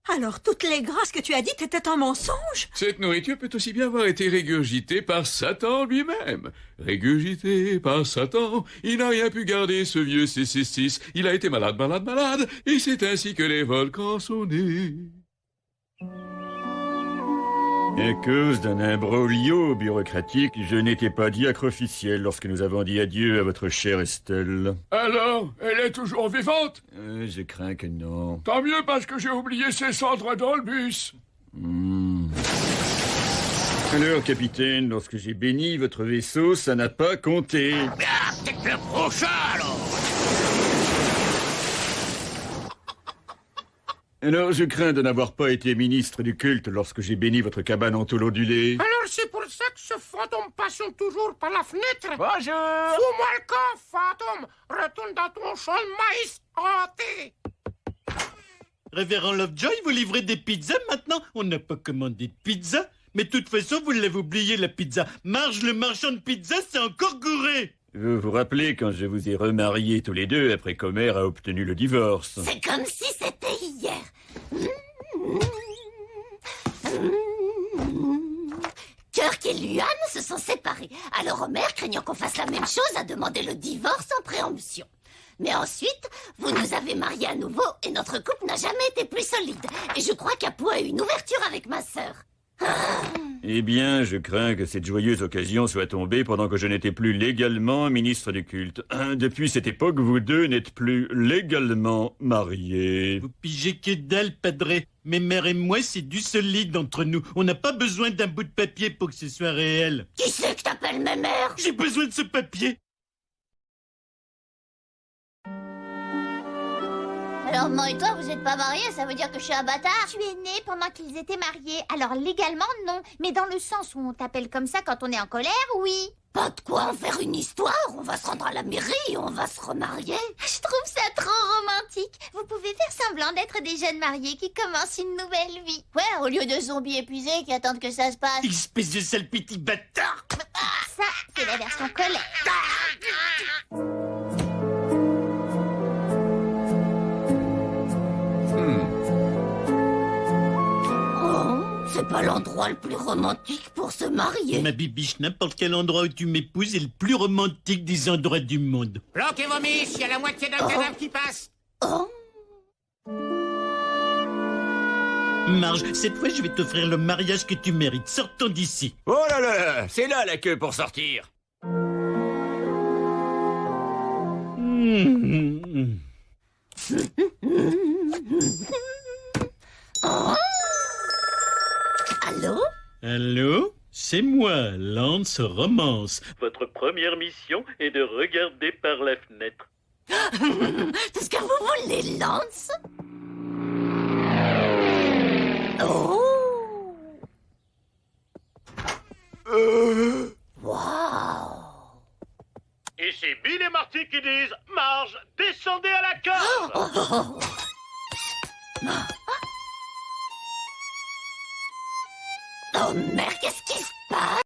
Alors toutes les grâces que tu as dites étaient un mensonge? Cette nourriture peut aussi bien avoir été régurgitée par Satan lui-même. Régurgitée par Satan, il n'a rien pu garder, ce vieux 666. Il a été malade, malade, malade, et c'est ainsi que les volcans sont nés. À cause d'un imbroglio bureaucratique, je n'étais pas diacre officiel lorsque nous avons dit adieu à votre chère Estelle. Alors, elle est toujours vivante? Je crains que non. Tant mieux parce que j'ai oublié ses cendres dans le bus. Alors, capitaine, lorsque j'ai béni votre vaisseau, ça n'a pas compté. Ah, peut-être le prochain, alors. Alors, je crains de n'avoir pas été ministre du culte lorsque j'ai béni votre cabane en tôle ondulée. Alors c'est pour ça que ce fantôme passionne toujours par la fenêtre. Bonjour. Fous-moi le camp, fantôme. Retourne dans ton champ de maïs hanté. Révérend Lovejoy, vous livrez des pizzas maintenant? On n'a pas commandé de pizza. Mais de toute façon, vous l'avez oublié, la pizza. Marge, le marchand de pizza, c'est encore gouré. Vous vous rappelez quand je vous ai remariés tous les deux après qu'Homer a obtenu le divorce? C'est comme si c'était hier. Kirk et Luan se sont séparés. Alors Homer, craignant qu'on fasse la même chose, a demandé le divorce en préemption. Mais ensuite, vous nous avez mariés à nouveau et notre couple n'a jamais été plus solide. Et je crois qu'Apu a eu une ouverture avec ma sœur. Eh bien, je crains que cette joyeuse occasion soit tombée pendant que je n'étais plus légalement ministre du culte. Depuis cette époque, vous deux n'êtes plus légalement mariés. Vous pigez que dalle, padré. Mais mère et moi, c'est du solide entre nous. On n'a pas besoin d'un bout de papier pour que ce soit réel. Qui c'est que t'appelles ma mère? J'ai besoin de ce papier. Alors, moi et toi, vous êtes pas mariés, ça veut dire que je suis un bâtard? Tu es né pendant qu'ils étaient mariés, alors légalement, non. Mais dans le sens où on t'appelle comme ça quand on est en colère, oui. Pas de quoi en faire une histoire. On va se rendre à la mairie et on va se remarier. Je trouve ça trop romantique. Vous pouvez faire semblant d'être des jeunes mariés qui commencent une nouvelle vie. Ouais, au lieu de zombies épuisés qui attendent que ça se passe. Espèce de sale petit bâtard. Ça, c'est la version colère. C'est pas l'endroit le plus romantique pour se marier. Ma bibiche, n'importe quel endroit où tu m'épouses est le plus romantique des endroits du monde. Planquez vos miches, il y a la moitié d'un cadavre qui passe. Oh, Marge, cette fois, je vais t'offrir le mariage que tu mérites. Sortons d'ici. Oh là là, c'est là la queue pour sortir. allô? Allô? C'est moi, Lance Romance. Votre première mission est de regarder par la fenêtre. Tout ce que vous voulez, Lance? Oh! Wow! Et c'est Bill et Marty qui disent « Marge, descendez à la cave !» Oh merde, qu'est-ce qui se passe?